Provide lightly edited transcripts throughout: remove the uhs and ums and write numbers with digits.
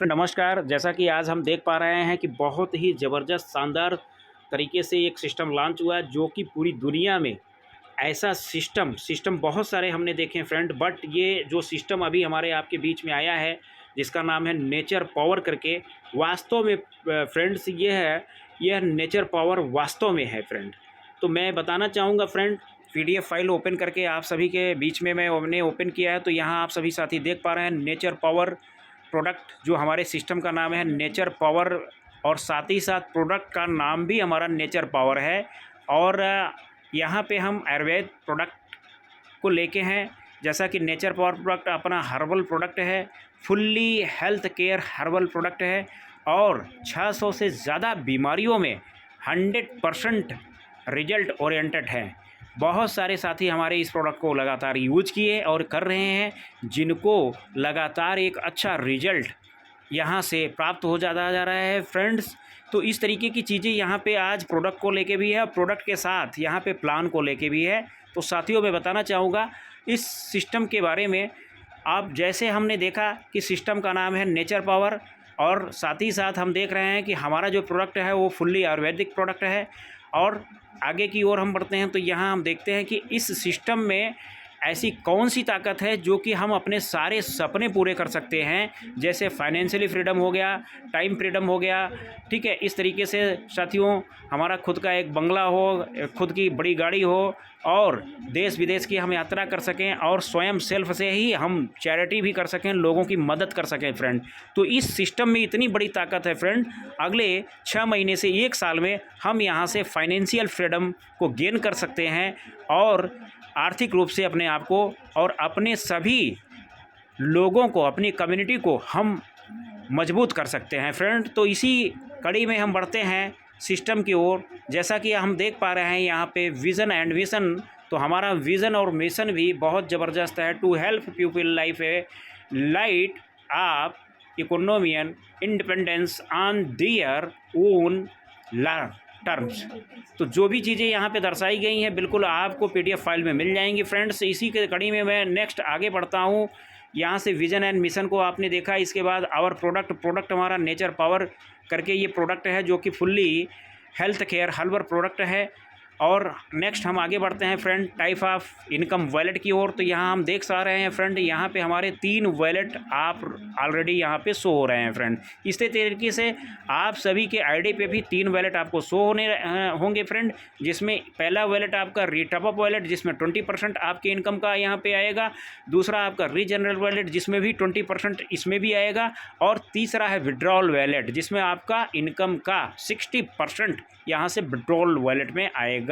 नमस्कार। जैसा कि आज हम देख पा रहे हैं कि बहुत ही ज़बरदस्त शानदार तरीके से एक सिस्टम लॉन्च हुआ है, जो कि पूरी दुनिया में ऐसा सिस्टम बहुत सारे हमने देखे हैं फ्रेंड। बट ये जो सिस्टम अभी हमारे आपके बीच में आया है, जिसका नाम है नेचर पावर करके, वास्तव में फ्रेंड्स यह नेचर पावर वास्तव में है फ्रेंड। तो मैं बताना चाहूँगा फ्रेंड, पीडीएफ फाइल ओपन करके आप सभी के बीच में मैंने ओपन किया है। तो यहाँ आप सभी साथी देख पा रहे हैं नेचर पावर प्रोडक्ट, जो हमारे सिस्टम का नाम है नेचर पावर, और साथ ही साथ प्रोडक्ट का नाम भी हमारा नेचर पावर है। और यहाँ पे हम आयुर्वेद प्रोडक्ट को लेके हैं। जैसा कि नेचर पावर प्रोडक्ट अपना हर्बल प्रोडक्ट है, fully health care herbal product है, और 600 से ज़्यादा बीमारियों में 100% रिजल्ट ओरिएंटेड है। बहुत सारे साथी हमारे इस प्रोडक्ट को लगातार यूज किए और कर रहे हैं, जिनको लगातार एक अच्छा रिजल्ट यहाँ से प्राप्त हो जाता जा रहा है फ्रेंड्स। तो इस तरीके की चीज़ें यहाँ पे आज प्रोडक्ट को लेके भी है, प्रोडक्ट के साथ यहाँ पे प्लान को लेके भी है। तो साथियों, मैं बताना चाहूँगा इस सिस्टम के बारे में। आप जैसे हमने देखा कि सिस्टम का नाम है नेचर पावर, और साथ ही साथ हम देख रहे हैं कि हमारा जो प्रोडक्ट है वो फुल्ली आयुर्वेदिक प्रोडक्ट है। और आगे की ओर हम बढ़ते हैं तो यहाँ हम देखते हैं कि इस सिस्टम में ऐसी कौन सी ताकत है जो कि हम अपने सारे सपने पूरे कर सकते हैं। जैसे फाइनेंशियली फ्रीडम हो गया, टाइम फ्रीडम हो गया, ठीक है। इस तरीके से साथियों, हमारा खुद का एक बंगला हो, खुद की बड़ी गाड़ी हो, और देश विदेश की हम यात्रा कर सकें, और स्वयं सेल्फ से ही हम चैरिटी भी कर सकें, लोगों की मदद कर सकें फ्रेंड। तो इस सिस्टम में इतनी बड़ी ताकत है फ्रेंड, अगले 6 महीने से 1 साल में हम यहाँ से फाइनेंशियल फ्रीडम को गेन कर सकते हैं, और आर्थिक रूप से अपने आप को और अपने सभी लोगों को, अपनी कम्युनिटी को हम मजबूत कर सकते हैं फ्रेंड। तो इसी कड़ी में हम बढ़ते हैं सिस्टम की ओर। जैसा कि हम देख पा रहे हैं यहाँ पे विज़न एंड मिशन। तो हमारा विज़न और मिशन भी बहुत ज़बरदस्त है, to help people life a light of economic independence on their own terms. तो जो भी चीज़ें यहाँ पे दर्शाई गई हैं, बिल्कुल आपको पीडीएफ फाइल में मिल जाएंगी फ्रेंड्स। इसी के कड़ी में मैं नेक्स्ट आगे बढ़ता हूँ। यहाँ से विजन एंड मिशन को आपने देखा। इसके बाद आवर प्रोडक्ट हमारा नेचर पावर करके ये प्रोडक्ट है, जो कि fully health care herbal product है। और नेक्स्ट हम आगे बढ़ते हैं friend type of income wallet की ओर। तो यहाँ हम देख सा रहे हैं फ्रेंड, यहाँ पे हमारे 3 वॉलेट आप ऑलरेडी यहाँ पे शो हो रहे हैं फ्रेंड। इसी तरीके से आप सभी के आईडी पे भी 3 वॉलेट आपको शो होने होंगे फ्रेंड, जिसमें पहला वॉलेट आपका रीटॉपअप वॉलेट, जिसमें 20% आपके इनकम का यहाँ पे आएगा। दूसरा आपका रीजनरल वॉलेट, जिसमें भी 20% इसमें भी आएगा। और तीसरा है विड्रॉल वॉलेट, जिसमें आपका इनकम का 60% यहाँ से विड्रॉल वॉलेट में आएगा।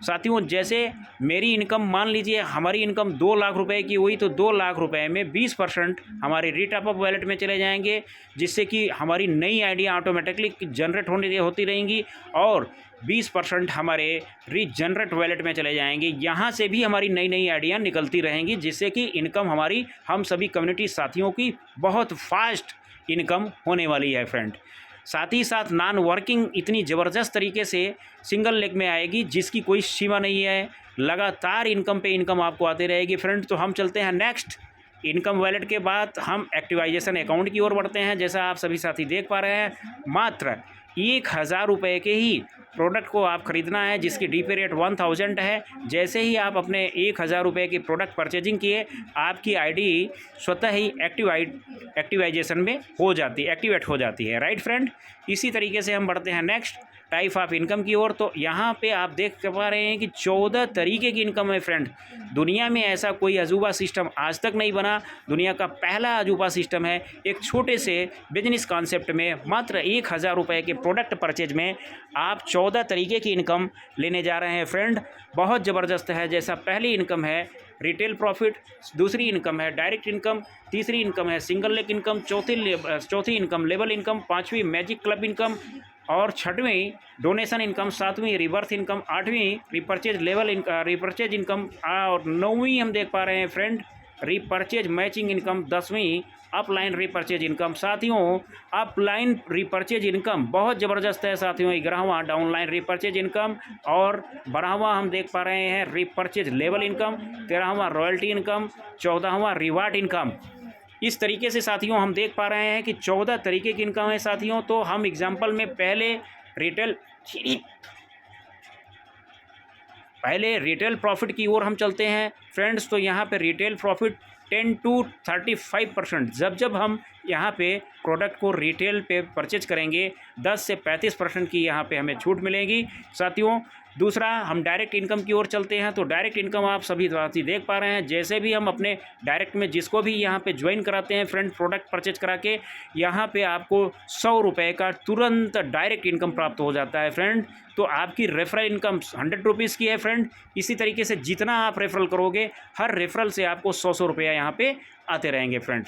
साथियों, जैसे मेरी इनकम, मान लीजिए हमारी इनकम 2 लाख रुपए की हुई, तो 2 लाख रुपए में 20% हमारे रीटॉपअप वॉलेट में चले जाएंगे, जिससे कि हमारी नई आइडिया ऑटोमेटिकली जनरेट होती रहेंगी, और 20% हमारे रीजनरेट वॉलेट में चले जाएंगे। यहाँ से भी हमारी नई नई आइडिया निकलती रहेंगी, जिससे कि इनकम हमारी, हम सभी कम्युनिटी साथियों की बहुत फास्ट इनकम होने वाली है फ्रेंड। साथ ही साथ नॉन वर्किंग इतनी ज़बरदस्त तरीके से सिंगल लेग में आएगी, जिसकी कोई सीमा नहीं है। लगातार इनकम पे इनकम आपको आती रहेगी फ्रेंड। तो हम चलते हैं नेक्स्ट इनकम वॉलेट के बाद हम एक्टिवाइजेशन अकाउंट की ओर बढ़ते हैं। जैसा आप सभी साथी देख पा रहे हैं, मात्र 1000 रुपये के ही प्रोडक्ट को आप ख़रीदना है, जिसकी डीपी रेट 1000 है। जैसे ही आप अपने 1000 रुपये की प्रोडक्ट परचेजिंग किए, आपकी आईडी स्वतः ही एक्टिवाइजेशन में एक्टिवेट हो जाती है, राइट फ्रेंड। इसी तरीके से हम बढ़ते हैं नेक्स्ट टाइप ऑफ इनकम की ओर। तो यहाँ पे आप देख पा रहे हैं कि 14 तरीके की इनकम है फ्रेंड। दुनिया में ऐसा कोई अजूबा सिस्टम आज तक नहीं बना, दुनिया का पहला अजूबा सिस्टम है। एक छोटे से बिजनेस कॉन्सेप्ट में मात्र 1000 रुपये के प्रोडक्ट परचेज में आप 14 तरीके की इनकम लेने जा रहे हैं फ्रेंड। बहुत ज़बरदस्त है। जैसा पहली इनकम है रिटेल प्रॉफिट, दूसरी इनकम है डायरेक्ट इनकम, तीसरी इनकम है सिंगल लेग इनकम, चौथी इनकम लेवल इनकम, पाँचवीं मैजिक क्लब इनकम, और छठवीं डोनेशन इनकम, सातवीं रिवर्थ इनकम, आठवीं रिपर्चेज इनकम, और नौवीं हम देख पा रहे हैं फ्रेंड रिपर्चेज मैचिंग इनकम, 10वीं अपलाइन रिपर्चेज इनकम। साथियों, अपलाइन रिपर्चेज इनकम बहुत ज़बरदस्त है साथियों। 11वां डाउनलाइन रिपर्चेज इनकम, और 12वां हम देख पा रहे हैं रिपर्चेज लेवल इनकम, 13वां रॉयल्टी इनकम, 14वां रिवार्ड इनकम, इस तरीके से साथियों हम देख पा रहे हैं कि 14 तरीके की इनकम है साथियों। तो हम एग्जाम्पल में पहले रिटेल प्रॉफिट की ओर हम चलते हैं फ्रेंड्स। तो यहाँ पे रिटेल प्रॉफिट 10 to 35%, जब हम यहाँ पे प्रोडक्ट को रिटेल पे परचेज करेंगे 10 से 35% की यहाँ पे हमें छूट मिलेगी साथियों। दूसरा हम डायरेक्ट इनकम की ओर चलते हैं। तो डायरेक्ट इनकम आप सभी साथी देख पा रहे हैं, जैसे भी हम अपने डायरेक्ट में जिसको भी यहाँ पे ज्वाइन कराते हैं फ्रेंड प्रोडक्ट परचेज करा के, यहाँ पे आपको 100 रुपये का तुरंत डायरेक्ट इनकम प्राप्त हो जाता है फ्रेंड। तो आपकी रेफरल इनकम 100 रुपीज़ की है फ्रेंड। इसी तरीके से जितना आप रेफरल करोगे हर रेफरल से आपको 100 रुपया यहाँ पे आते रहेंगे फ्रेंड।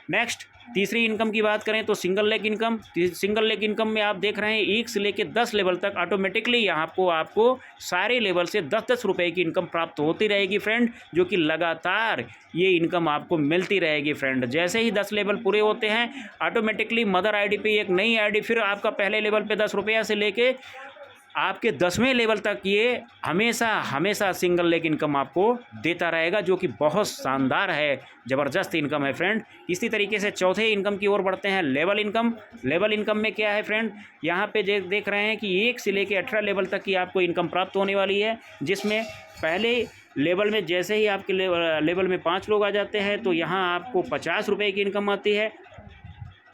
नेक्स्ट तीसरी इनकम की बात करें तो single leg income. Single leg income में आप देख रहे हैं 1 से लेकर 10 लेवल तक ऑटोमेटिकली यहाँ आपको सारे लेवल से 10-10 रुपये की इनकम प्राप्त होती रहेगी फ्रेंड, जो कि लगातार ये इनकम आपको मिलती रहेगी फ्रेंड। जैसे ही 10 लेवल पूरे होते हैं ऑटोमेटिकली मदर आईडी पे एक नई आईडी फिर आपका पहले लेवल पे 10 रुपया से लेके आपके 10वें लेवल तक ये हमेशा सिंगल लेग इनकम आपको देता रहेगा, जो कि बहुत शानदार है, ज़बरदस्त इनकम है फ्रेंड। इसी तरीके से चौथे इनकम की ओर बढ़ते हैं, लेवल इनकम। लेवल इनकम में क्या है फ्रेंड, यहाँ पे देख रहे हैं कि 1 से लेकर 18 लेवल तक की आपको इनकम प्राप्त होने वाली है, जिसमें पहले लेवल में जैसे ही आपके लेवल में 5 लोग आ जाते हैं तो यहाँ आपको 50 रुपये की इनकम आती है।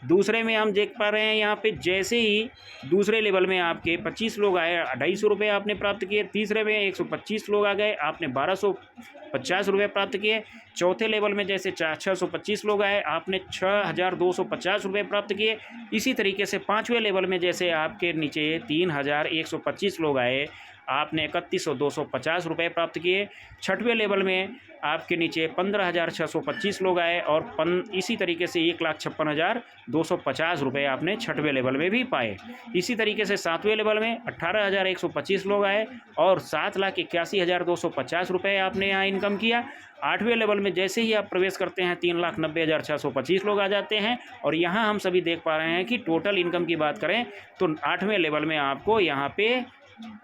दूसरे में हम देख पा रहे हैं यहाँ पे जैसे ही दूसरे लेवल में आपके 25 लोग आए 250 रुपये आपने प्राप्त किए। तीसरे में 125 लोग आ गए, आपने 1250 रुपये प्राप्त किए। चौथे लेवल में जैसे 625 लोग आए, आपने 6250 रुपये प्राप्त किए। इसी तरीके से 5वें लेवल में जैसे आपके नीचे 3125 लोग आए, आपने 31,250 रुपये प्राप्त किए। 6वें लेवल में आपके नीचे 15,625 लोग आए और इसी तरीके से 1,56,250 रुपये आपने 6वें लेवल में भी पाए। इसी तरीके से 7वें लेवल में 18,125 लोग आए और 7,81,250 रुपये आपने यहाँ इनकम किया। 8वें लेवल में जैसे ही आप प्रवेश करते हैं 3,90,625 लोग आ जाते हैं और यहाँ हम सभी देख पा रहे हैं कि टोटल इनकम की बात करें तो 8वें लेवल में आपको यहाँ पे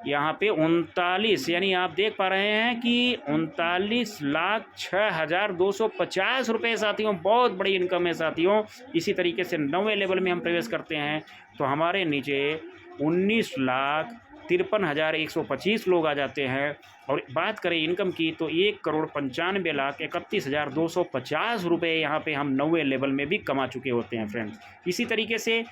39 यानी आप देख पा रहे हैं कि 39,06,250 रुपये साथियों, बहुत बड़ी इनकम है साथियों। इसी तरीके से 9वें लेवल में हम प्रवेश करते हैं तो हमारे नीचे 19,53,125 लोग आ जाते हैं और बात करें इनकम की तो 1,95,31,250 रुपये यहाँ पे हम 9वें लेवल में भी कमा चुके होते हैं फ्रेंड्स। इसी तरीके से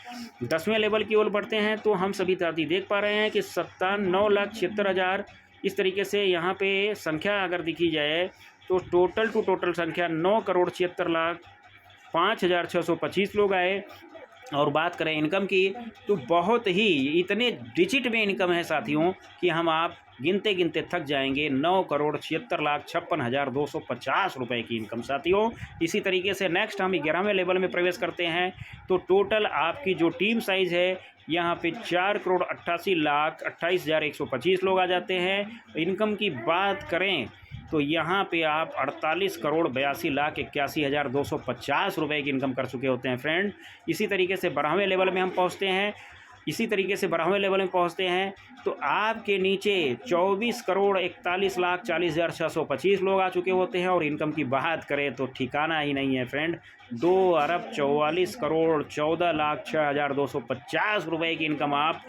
10वें लेवल की ओर बढ़ते हैं तो हम सभी साथी देख पा रहे हैं कि 9,76,000 इस तरीके से यहाँ पे संख्या अगर देखी जाए तो टोटल संख्या 9,76,05,625 लोग आए। और बात करें इनकम की तो बहुत ही इतने डिजिट में इनकम है साथियों कि आप गिनते गिनते थक जाएंगे। 9,76,56,250 रुपये की इनकम साथियों। इसी तरीके से नेक्स्ट हम 11वें लेवल में प्रवेश करते हैं तो टोटल आपकी जो टीम साइज़ है यहाँ पे 4,88,28,125 लोग आ जाते हैं। इनकम की बात करें तो यहाँ पे आप 48,82,81,250 रुपये की इनकम कर चुके होते हैं फ्रेंड। इसी तरीके से 12वें लेवल में हम पहुँचते हैं तो आपके नीचे 24,41,40,40,625 लोग आ चुके होते हैं और इनकम की बात करें तो ठिकाना ही नहीं है फ्रेंड। 2,44,14,06,250 रुपये की इनकम आप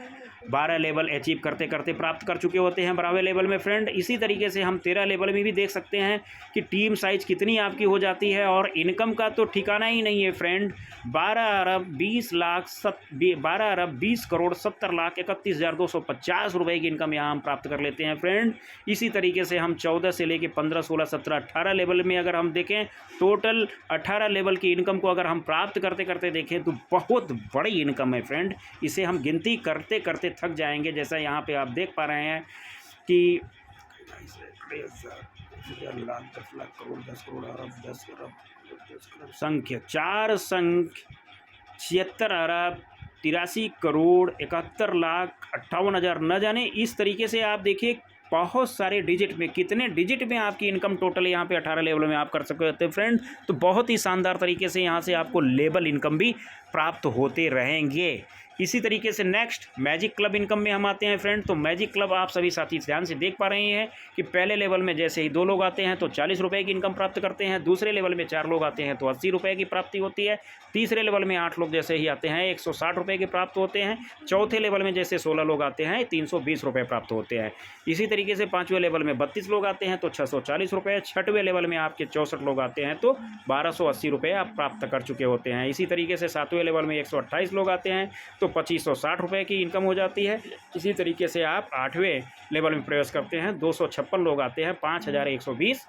12 लेवल अचीव करते करते प्राप्त कर चुके होते हैं 12वें लेवल में फ्रेंड। इसी तरीके से हम 13 लेवल में भी देख सकते हैं कि टीम साइज कितनी आपकी हो जाती है और इनकम का तो ठिकाना ही नहीं है फ्रेंड। 12,20,70,71,31,250 रुपये की इनकम यहाँ हम प्राप्त कर लेते हैं फ्रेंड। इसी तरीके से हम 14 से लेकर 15, 16, 17, 18 लेवल में अगर हम देखें टोटल 18 लेवल की इनकम को अगर हम प्राप्त करते करते देखें तो बहुत बड़ी इनकम है फ्रेंड। इसे हम गिनती करते करते थक जाएंगे। जैसा यहाँ पे आप देख पा रहे हैं कि 4,73,73,71,71,58,000 न जाने इस तरीके से आप देखिए बहुत सारे डिजिट में कितने डिजिट में आपकी इनकम टोटल यहाँ पे 18 लेवल में आप कर सकते हैं फ्रेंड। तो बहुत ही शानदार तरीके से यहाँ से आपको लेवल इनकम भी प्राप्त होते रहेंगे। इसी तरीके से नेक्स्ट मैजिक क्लब इनकम में हम आते हैं फ्रेंड। तो मैजिक क्लब आप सभी साथी ध्यान से देख पा रहे हैं कि पहले लेवल में जैसे ही 2 लोग आते हैं तो 40 रुपये की इनकम प्राप्त करते हैं, दूसरे लेवल में 4 लोग आते हैं तो 80 रुपये की प्राप्ति होती है, तीसरे लेवल में 8 लोग जैसे ही आते हैं 160 रुपये के प्राप्त होते हैं, चौथे लेवल में जैसे 16 लोग आते हैं 320 रुपये प्राप्त होते हैं। इसी तरीके से 5वें लेवल में 32 लोग आते हैं तो 640 रुपये, 6वें लेवल में आपके 64 लोग आते हैं तो 1280 रुपये आप प्राप्त कर चुके होते हैं। इसी तरीके से 7वें लेवल में 128 लोग आते हैं तो 2560 रुपये की इनकम हो जाती है। इसी तरीके से आप 8वें लेवल में प्रवेश करते हैं, 256 लोग आते हैं, 5120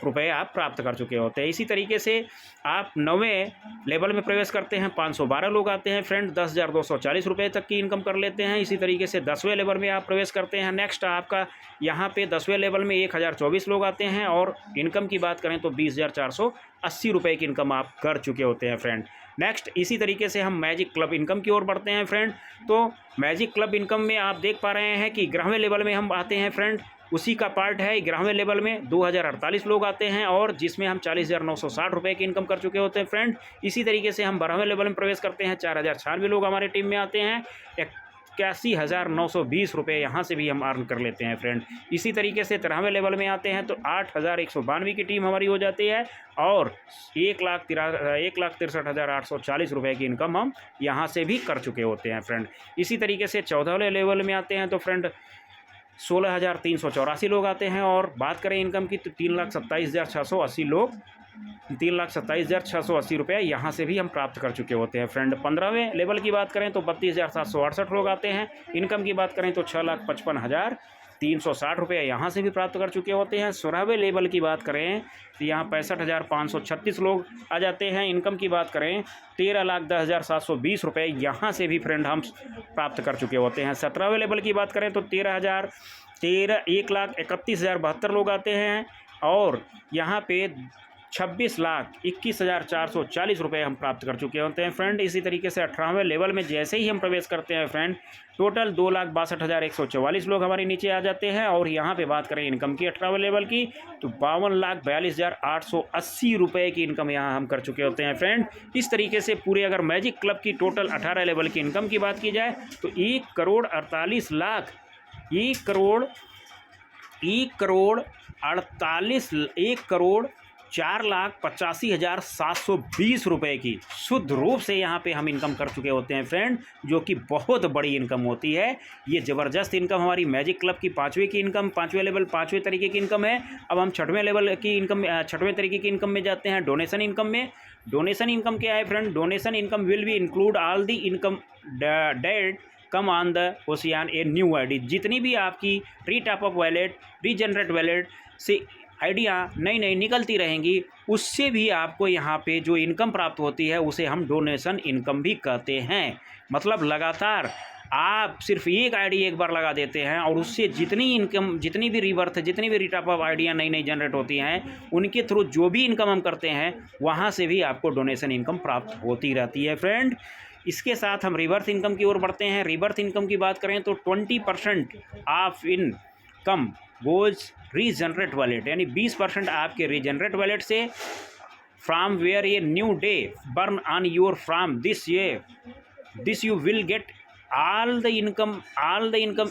रुपये आप प्राप्त कर चुके होते हैं। इसी तरीके से आप 9वें लेवल में प्रवेश करते हैं, 512 लोग आते हैं फ्रेंड, 10,240 रुपये तक की इनकम कर लेते हैं। इसी तरीके से 10वें लेवल में आप प्रवेश करते हैं। नेक्स्ट आपका यहाँ पे 10वें लेवल में 1024 लोग आते हैं और इनकम की बात करें तो 20,480 रुपये की इनकम आप कर चुके होते हैं फ्रेंड। नेक्स्ट इसी तरीके से हम मैजिक क्लब इनकम की ओर बढ़ते हैं फ्रेंड। तो मैजिक क्लब इनकम में आप देख पा रहे हैं कि 11वें लेवल में हम आते हैं फ्रेंड, उसी का पार्ट है 11वें लेवल में 2048 लोग आते हैं और जिसमें हम 40,960 रुपये की इनकम कर चुके होते हैं फ्रेंड। इसी तरीके से हम 12वें लेवल में प्रवेश करते हैं, 4096 लोग हमारे टीम में आते हैं, 81,920 रुपये यहाँ से भी हम अर्न कर लेते हैं फ्रेंड। इसी तरीके से 13वें लेवल में आते हैं तो 8,192 की टीम हमारी हो जाती है और 1,63,840 रुपये की इनकम हम यहाँ से भी कर चुके होते हैं फ्रेंड। इसी तरीके से 14वें लेवल में आते हैं तो फ्रेंड 16,384 लोग आते हैं और बात करें इनकम की तो 3,27,680 लोग 3,27,680 रुपये यहाँ से भी हम प्राप्त कर चुके होते हैं फ्रेंड। 15वें लेवल की बात करें तो 32,768 लोग आते हैं, इनकम की बात करें तो 6,55,360 रुपये यहाँ से भी प्राप्त कर चुके होते हैं। 16वें लेवल की बात करें तो यहाँ 65,536 लोग आ जाते हैं, इनकम की बात करें 13,10,720 रुपये यहाँ से भी फ्रेंड हम प्राप्त कर चुके होते हैं। 17वें लेवल की बात करें तो 1,31,72 लोग आते हैं और यहाँ पे 26,21,440 रुपये हम प्राप्त कर चुके होते हैं फ्रेंड। इसी तरीके से 18वें लेवल में जैसे ही हम प्रवेश करते हैं फ्रेंड, टोटल 2,62,144 लोग हमारे नीचे आ जाते हैं और यहाँ पे बात करें इनकम की 18वें लेवल की तो 52,42,880 रुपये की इनकम यहाँ हम कर चुके होते हैं फ्रेंड। इस तरीके से पूरे अगर मैजिक क्लब की टोटल 18 लेवल की इनकम की बात की जाए तो 1,04,85,720 रुपये की शुद्ध रूप से यहाँ पे हम इनकम कर चुके होते हैं फ्रेंड, जो कि बहुत बड़ी इनकम होती है। ये ज़बरदस्त इनकम हमारी मैजिक क्लब की 5वीं की इनकम, 5वें लेवल 5वें तरीके की इनकम है। अब हम 6वें लेवल की इनकम 6वें तरीके की इनकम में जाते हैं, डोनेशन इनकम में। डोनेशन इनकम क्या है friend? Donation income will be include all the income that come on the ocean a new ID. जितनी भी आपकी retop up wallet, regenerate wallet से आइडिया नई नई निकलती रहेंगी, उससे भी आपको यहाँ पे जो इनकम प्राप्त होती है उसे हम डोनेशन इनकम भी कहते हैं। मतलब लगातार आप सिर्फ एक आईडी एक बार लगा देते हैं और उससे जितनी इनकम, जितनी भी रीबर्थ, जितनी भी रीटॉप अप आइडिया नई नई जनरेट होती हैं, उनके थ्रू जो भी इनकम हम करते हैं वहाँ से भी आपको डोनेशन इनकम प्राप्त होती रहती है फ्रेंड। इसके साथ हम रिवर्स इनकम की ओर बढ़ते हैं। रिवर्स इनकम की बात करें तो 20% of income goes regenerate wallet, यानी 20% आपके रीजनरेट वैलेट से from where a new day burn on your from this you will get all the income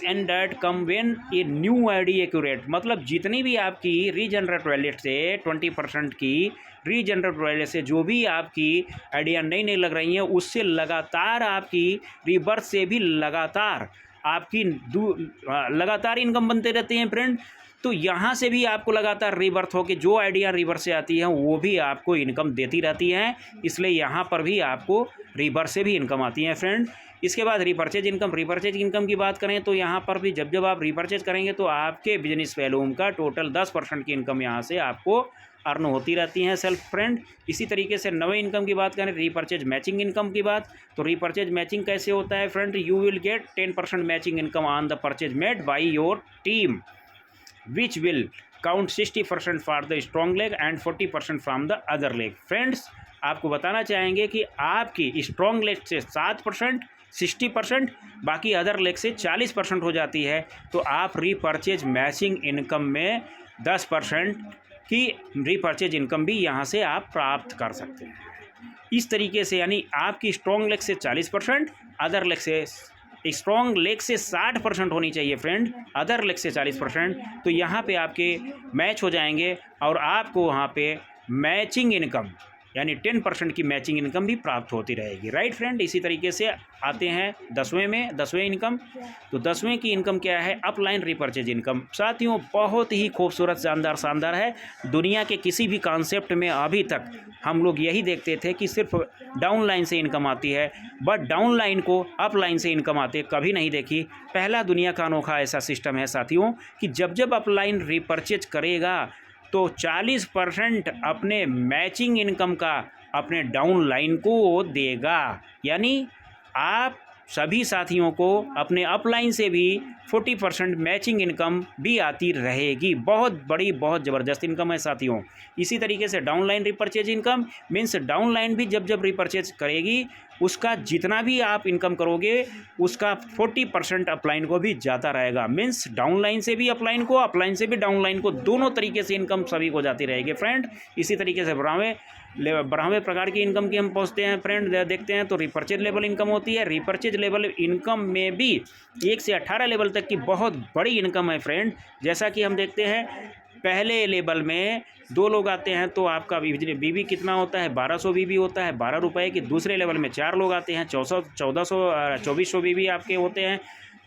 and that come when a new ID accurate। मतलब जितनी भी आपकी regenerate wallet से 20% की regenerate wallet से जो भी आपकी आइडिया नई नई लग रही हैं, उससे लगातार आपकी रिवर्स से भी लगातार आपकी लगातार इनकम बनते रहते हैं फ्रेंड। तो यहाँ से भी आपको लगातार रिवर्स होकर जो आइडिया रिवर्स से आती हैं वो भी आपको इनकम देती रहती हैं, इसलिए यहाँ पर भी आपको रिवर्स से भी इनकम आती है फ्रेंड। इसके बाद रिपर्चेज इनकम। रिपर्चेज इनकम की बात करें तो यहाँ पर भी जब आप रिपर्चेज करेंगे तो आपके बिजनेस वैल्यूम का टोटल 10% की इनकम यहाँ से आपको अर्न होती रहती हैं सेल्फ फ्रेंड। इसी तरीके से नवे इनकम की बात करें, रिपर्चेज मैचिंग इनकम की बात, तो रिपर्चेज मैचिंग कैसे होता है friend? You will gate 10% matching income on the purchase made by your team which will count 60% for the strong leg and 40% from the other leg। Friends आपको बताना चाहेंगे कि आपकी स्ट्रॉन्ग लेग से 7%, 60%, बाकी अदर लेग से 40% हो जाती है, तो आप रीपर्चेज मैचिंग इनकम में 10% की रीपर्चेज इनकम भी यहाँ से आप प्राप्त कर सकते हैं। इस तरीके से, यानी आपकी स्ट्रॉन्ग लेग से 40%, अदर लेग से स्ट्रॉन्ग लेग से 60% होनी चाहिए फ्रेंड, अदर लेग से 40%। तो यहाँ पे आपके मैच हो जाएंगे और आपको वहाँ पे मैचिंग इनकम यानी 10% की मैचिंग इनकम भी प्राप्त होती रहेगी। राइट फ्रेंड, इसी तरीके से आते हैं 10वें में, 10वें इनकम। तो 10वें की इनकम क्या है? Upline repurchase income. साथियों बहुत ही खूबसूरत, शानदार है। दुनिया के किसी भी कॉन्सेप्ट में अभी तक हम लोग यही देखते थे कि सिर्फ डाउन लाइन से इनकम आती है, बट डाउन लाइन को अप लाइन से इनकम आते कभी नहीं देखी। पहला दुनिया का अनोखा ऐसा सिस्टम है साथियों कि जब अपलाइन रिपर्चेज करेगा तो 40% अपने मैचिंग इनकम का अपने डाउन लाइन को देगा। यानी आप सभी साथियों को अपने अपलाइन से भी 40% मैचिंग इनकम भी आती रहेगी। बहुत बड़ी, बहुत ज़बरदस्त इनकम है साथियों। इसी तरीके से down line repurchase income means down line भी जब रिपर्चेज करेगी उसका जितना भी आप इनकम करोगे उसका 40% अपलाइन को भी जाता रहेगा। मीन्स डाउन लाइन से भी अपलाइन को, अपलाइन से भी डाउन लाइन को, दोनों तरीके से इनकम सभी को जाती रहेगी फ्रेंड। इसी तरीके से 12वें प्रकार की इनकम की हम पहुँचते हैं फ्रेंड, देखते हैं। तो रिपर्चेज लेवल इनकम होती है। रिपर्चेज लेवल इनकम में भी 1 से 18 लेवल तक की बहुत बड़ी इनकम है फ्रेंड। जैसा कि हम देखते हैं पहले लेवल में 2 लोग आते हैं तो आपका बीबी कितना होता है? 1200 बीबी होता है, 12 रुपये की। दूसरे लेवल में 4 लोग आते हैं, 2400 बीबी आपके होते हैं,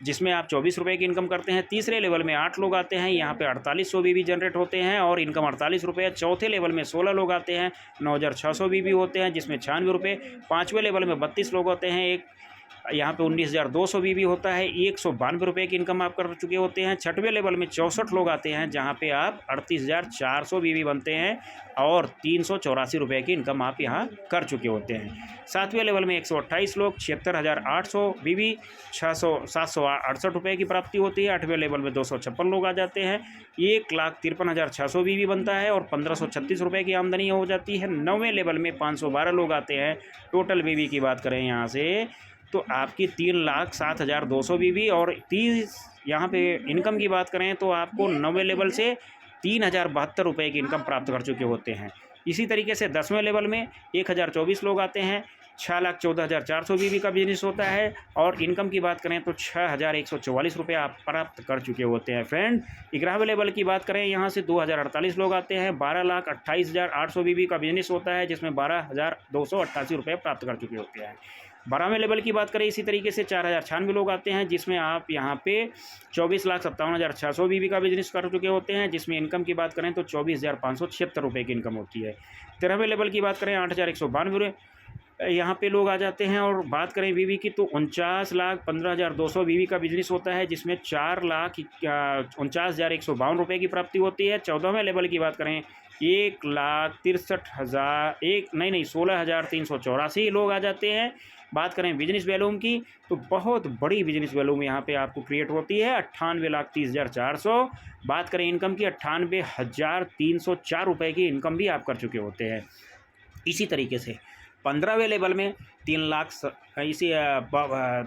जिसमें आप 24 रुपये की इनकम करते हैं। तीसरे लेवल में 8 लोग आते हैं, यहाँ पे 4800 बीबी जनरेट होते हैं और इनकम 48 रुपये। चौथे लेवल में 16 लोग आते हैं, 9600 बीबी होते हैं, जिसमें 96 रुपये। 5वें लेवल में 32 लोग होते हैं, यहाँ पे 19,200 बीबी होता है, 192 रुपये की इनकम आप कर चुके होते हैं। 6वें लेवल में 64 लोग आते हैं, जहाँ पे आप 38,400 बीबी बनते हैं और 384 रुपये की इनकम आप यहाँ कर चुके होते हैं। 7वें लेवल में 128 लोग, 76,800 बीबी, 768 रुपये की प्राप्ति होती है। 8वें लेवल में 256 लोग आ जाते हैं, 1,53,600 बीबी बनता है और 1536 रुपये की आमदनी हो जाती है। 9वें लेवल में 512 लोग आते हैं। टोटल बीबी की बात करें यहाँ से तो आपकी 3,07,200 बीबी और 30 यहाँ पे इनकम की बात करें तो आपको 9वें लेवल से 3,072 रुपये की इनकम प्राप्त कर चुके होते हैं। इसी तरीके से 10वें लेवल में 1,024 लोग आते हैं, 6,14,400 बीबी का बिजनेस होता है और इनकम की बात करें तो 6,144 रुपये आप प्राप्त कर चुके होते हैं फ्रेंड। 11वें लेवल की बात करें यहाँ से 2,048 लोग आते हैं, 12,28,800 बीबी का बिजनेस होता है, जिसमें 12,288 रुपये प्राप्त कर चुके होते हैं। 12वें लेवल की बात करें इसी तरीके से 4,096 लोग आते हैं, जिसमें आप यहाँ पे 24,57,600 बीबी का बिजनेस कर चुके होते हैं, जिसमें इनकम की बात करें तो 24,576 रुपये की इनकम होती है। 13वें लेवल की बात करें 8,192 यहाँ पे लोग आ जाते हैं और बात करें बीबी की तो 49,15,200 बीबी का बिजनेस होता है, जिसमें 4,49,152 रुपये की प्राप्ति होती है। 14वें लेवल की बात करें 16,384 लोग आ जाते हैं। बात करें बिजनेस वैल्यूम की तो बहुत बड़ी बिजनेस वैल्यूम यहाँ पे आपको क्रिएट होती है, 98,30,400। बात करें इनकम की 98,304 रुपये की इनकम भी आप कर चुके होते हैं। इसी तरीके से 15वें लेवल में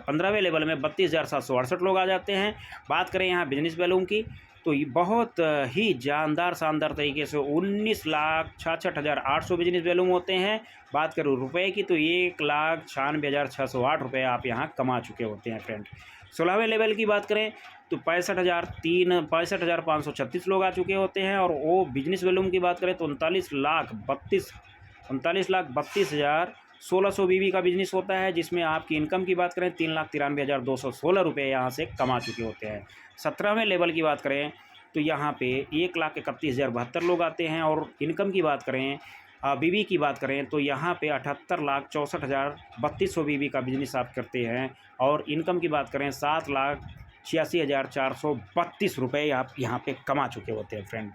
15वें लेवल में 32,768 लोग आ जाते हैं। बात करें यहाँ बिजनेस वैल्यूम की तो ये बहुत ही शानदार तरीके से 19,66,800 बिजनेस वैल्यूम होते हैं। बात करूँ रुपए की तो 1,96,608 रुपये आप यहाँ कमा चुके होते हैं फ्रेंड। 16वें लेवल की बात करें तो 65,536 लोग आ चुके होते हैं और वो बिजनेस वैल्यूम की बात करें तो 39,32,1600 बीबी का बिजनेस होता है, जिसमें आपकी इनकम की बात करें 3,93,216 रुपये यहाँ से कमा चुके होते हैं। 17वें लेवल की बात करें तो यहाँ पे 1,31,072 लोग आते हैं और इनकम की बात करें बीबी की बात करें तो यहाँ पे 78,64,3200 बीबी का बिजनेस आप करते हैं और इनकम की बात करें 7,86,432 रुपये आप यहाँ पे कमा चुके होते हैं फ्रेंड।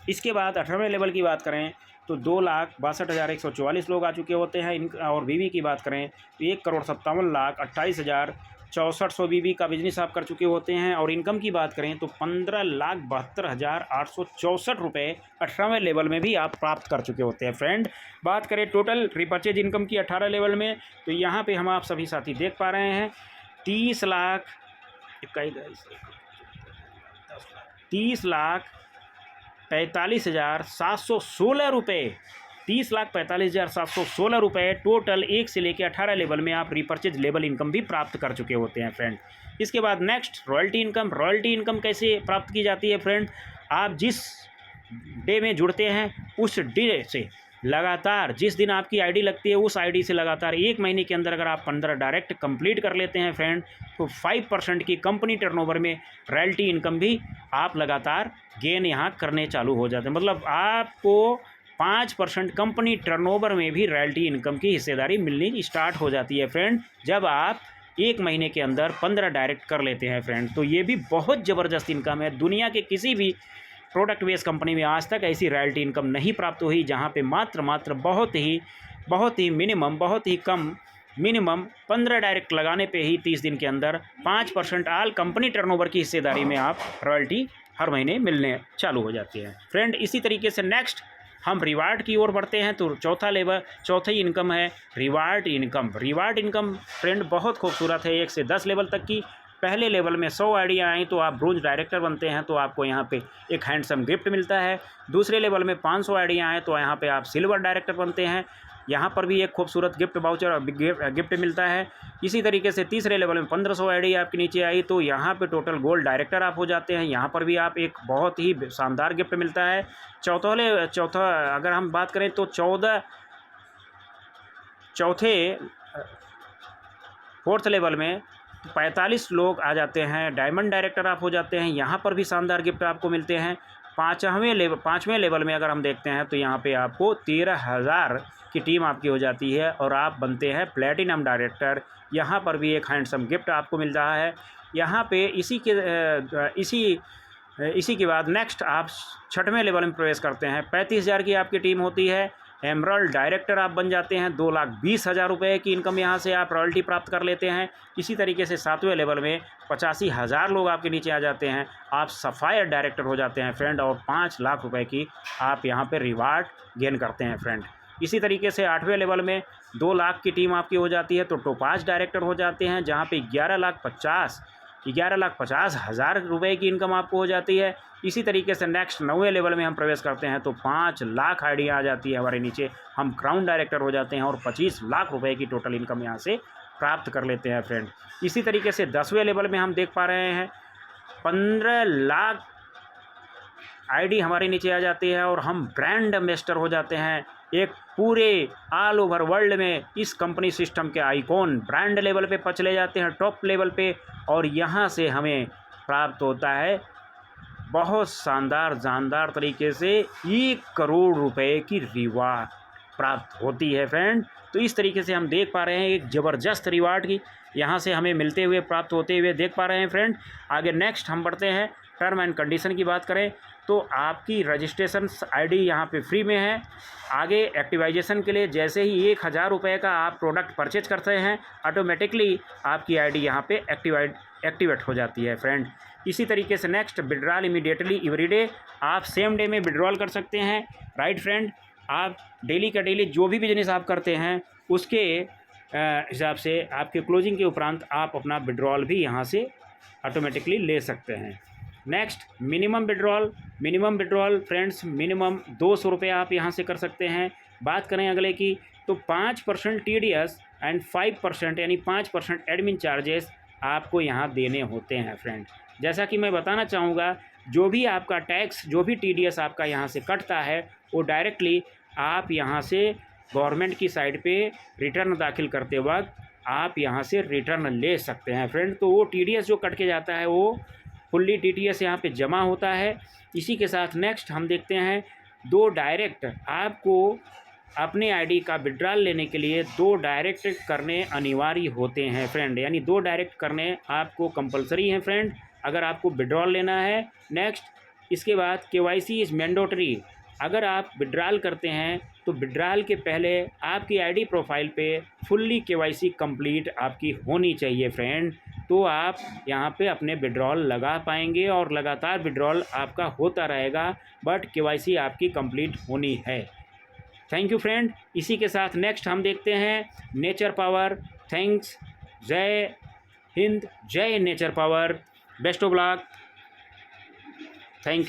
इसके बाद 18वें लेवल की बात करें तो 2,62,144 लोग आ चुके होते हैं। और बीबी की बात करें तो 1,57,28,64 बीबी का बिजनेस आप कर चुके होते हैं और इनकम की बात करें तो 15,72,864 रुपये 18वें लेवल में भी आप प्राप्त कर चुके होते हैं फ्रेंड। बात करें टोटल रिपर्चेज इनकम की 18 लेवल में तो यहाँ पे हम आप सभी साथी देख पा रहे हैं 30,45,716 रुपये 30,45,716 रुपये टोटल 1 से लेकर 18 लेवल में आप रीपर्चेज लेवल इनकम भी प्राप्त कर चुके होते हैं फ्रेंड। इसके बाद next royalty income. Royalty income कैसे प्राप्त की जाती है फ्रेंड? आप जिस डे में जुड़ते हैं उस डे से लगातार, जिस दिन आपकी आईडी लगती है उस आईडी से लगातार 1 महीने के अंदर अगर आप 15 डायरेक्ट कंप्लीट कर लेते हैं फ्रेंड, तो 5% की कंपनी टर्नओवर में रॉयल्टी इनकम भी आप लगातार गेन यहाँ करने चालू हो जाते हैं। मतलब आपको 5% कंपनी टर्नओवर में भी रॉयल्टी इनकम की हिस्सेदारी मिलनी स्टार्ट हो जाती है फ्रेंड, जब आप 1 महीने के अंदर 15 डायरेक्ट कर लेते हैं फ्रेंड। तो ये भी बहुत ज़बरदस्त इनकम है। दुनिया के किसी भी प्रोडक्ट बेस्ड कंपनी में आज तक ऐसी रॉयल्टी इनकम नहीं प्राप्त हुई जहां पे मात्र बहुत ही मिनिमम, बहुत ही कम मिनिमम 15 डायरेक्ट लगाने पे ही 30 दिन के अंदर 5% ऑल कंपनी टर्नओवर की हिस्सेदारी में आप रॉयल्टी हर महीने मिलने चालू हो जाती है फ्रेंड। इसी तरीके से नेक्स्ट हम रिवार्ड की ओर बढ़ते हैं। तो चौथी इनकम है reward income. Reward income friend बहुत खूबसूरत है। 1 से 10 लेवल तक की। पहले लेवल में 100 आईडियाँ आई तो आप ब्रोंज डायरेक्टर बनते हैं, तो आपको यहाँ पे एक हैंडसम गिफ्ट मिलता है। दूसरे लेवल में 500 आईडियाँ आए तो यहाँ पे आप सिल्वर डायरेक्टर बनते हैं, यहाँ पर भी एक खूबसूरत गिफ्ट वाउचर गिफ्ट मिलता है। इसी तरीके से तीसरे लेवल में 1500 आईडी आपके नीचे आई तो यहाँ पे टोटल गोल्ड डायरेक्टर आप हो जाते हैं, यहाँ पर भी आप एक बहुत ही शानदार गिफ्ट मिलता है। चौथा अगर हम बात करें तो फोर्थ लेवल में 45 लोग आ जाते हैं, डायमंड डायरेक्टर आप हो जाते हैं, यहाँ पर भी शानदार गिफ्ट आपको मिलते हैं। पाँचवें लेवल में अगर हम देखते हैं तो यहाँ पे आपको 13,000 की टीम आपकी हो जाती है और आप बनते हैं प्लेटिनम डायरेक्टर। यहाँ पर भी एक हैंडसम गिफ्ट आपको मिल रहा है। यहाँ पे इसी के बाद नेक्स्ट आप 6वें लेवल में प्रवेश करते हैं। 35,000 की आपकी टीम होती है, एमरल्ड डायरेक्टर आप बन जाते हैं। 2,20,000 रुपये की इनकम यहाँ से आप रॉयल्टी प्राप्त कर लेते हैं। इसी तरीके से 7वें लेवल में 85,000 लोग आपके नीचे आ जाते हैं, आप सफ़ायर डायरेक्टर हो जाते हैं फ्रेंड, और 5 लाख रुपए की आप यहाँ पे रिवार्ड गेन करते हैं फ्रेंड। इसी तरीके से 8वें लेवल में 2 लाख की टीम आपकी हो जाती है तो टोपाज डायरेक्टर हो जाते हैं, जहाँ पे 11,50,000 रुपये की इनकम आपको हो जाती है। इसी तरीके से नेक्स्ट 9वें लेवल में हम प्रवेश करते हैं तो 5 लाख आईडियाँ आ जाती है हमारे नीचे, हम क्राउन डायरेक्टर हो जाते हैं और 25 लाख रुपए की टोटल इनकम यहाँ से प्राप्त कर लेते हैं फ्रेंड। इसी तरीके से 10वें लेवल में हम देख पा रहे हैं 15 लाख आईडी हमारे नीचे आ जाती है और हम ब्रांड एम्बेसडर हो जाते हैं, एक पूरे ऑल ओवर वर्ल्ड में इस कंपनी सिस्टम के आइकॉन ब्रांड लेवल पे चले जाते हैं, टॉप लेवल पे, और यहाँ से हमें प्राप्त होता है बहुत शानदार तरीके से 1 करोड़ रुपए की रिवार्ड प्राप्त होती है फ्रेंड। तो इस तरीके से हम देख पा रहे हैं एक ज़बरदस्त रिवार्ड की यहाँ से हमें मिलते हुए प्राप्त होते हुए देख पा रहे हैं फ्रेंड। आगे नेक्स्ट हम बढ़ते हैं, टर्म एंड कंडीशन की बात करें तो आपकी रजिस्ट्रेशन आईडी यहाँ पे फ्री में है। आगे एक्टिवाइजेशन के लिए जैसे ही 1,000 रुपये का आप प्रोडक्ट परचेज करते हैं ऑटोमेटिकली आपकी आईडी यहाँ पे एक्टिवेट हो जाती है फ्रेंड। इसी तरीके से नेक्स्ट विड्रॉल इमीडिएटली एवरीडे, आप सेम डे में विड्रॉल कर सकते हैं राइट फ्रेंड। आप डेली का डेली जो भी बिजनेस आप करते हैं उसके हिसाब से आपके क्लोजिंग के उपरांत आप अपना विड्रॉल भी यहाँ से ऑटोमेटिकली ले सकते हैं। Next minimum withdrawal friends, minimum 200 रुपये आप यहाँ से कर सकते हैं। बात करें अगले की तो 5% TDS एंड 5% यानी 5% एडमिन चार्जेस आपको यहाँ देने होते हैं फ्रेंड। जैसा कि मैं बताना चाहूँगा, जो भी आपका टैक्स, जो भी TDS आपका यहाँ से कटता है वो डायरेक्टली आप यहाँ से गवर्नमेंट की साइड पे रिटर्न दाखिल करते वक्त आप यहाँ से रिटर्न ले सकते हैं फ्रेंड। तो वो TDS जो कट के जाता है वो फुल्ली TDS यहाँ पे जमा होता है। इसी के साथ नेक्स्ट हम देखते हैं 2 डायरेक्ट आपको अपने आईडी का विड्रॉल लेने के लिए 2 डायरेक्ट करने अनिवार्य होते हैं फ्रेंड, यानी 2 डायरेक्ट करने आपको कंपलसरी हैं फ्रेंड अगर आपको विड्रॉल लेना है। नेक्स्ट इसके बाद KYC इज़ मैंडेटरी। अगर आप विड्रॉल करते हैं तो विड्रॉल के पहले आपकी आईडी प्रोफाइल पे फुल्ली KYC कंप्लीट आपकी होनी चाहिए फ्रेंड, तो आप यहाँ पे अपने विड्रॉल लगा पाएंगे और लगातार विड्रॉल आपका होता रहेगा, बट KYC आपकी कंप्लीट होनी है। Thank you friend. इसी के साथ नेक्स्ट हम देखते हैं नेचर पावर। थैंक्स, जय हिंद, जय nature power, best of luck.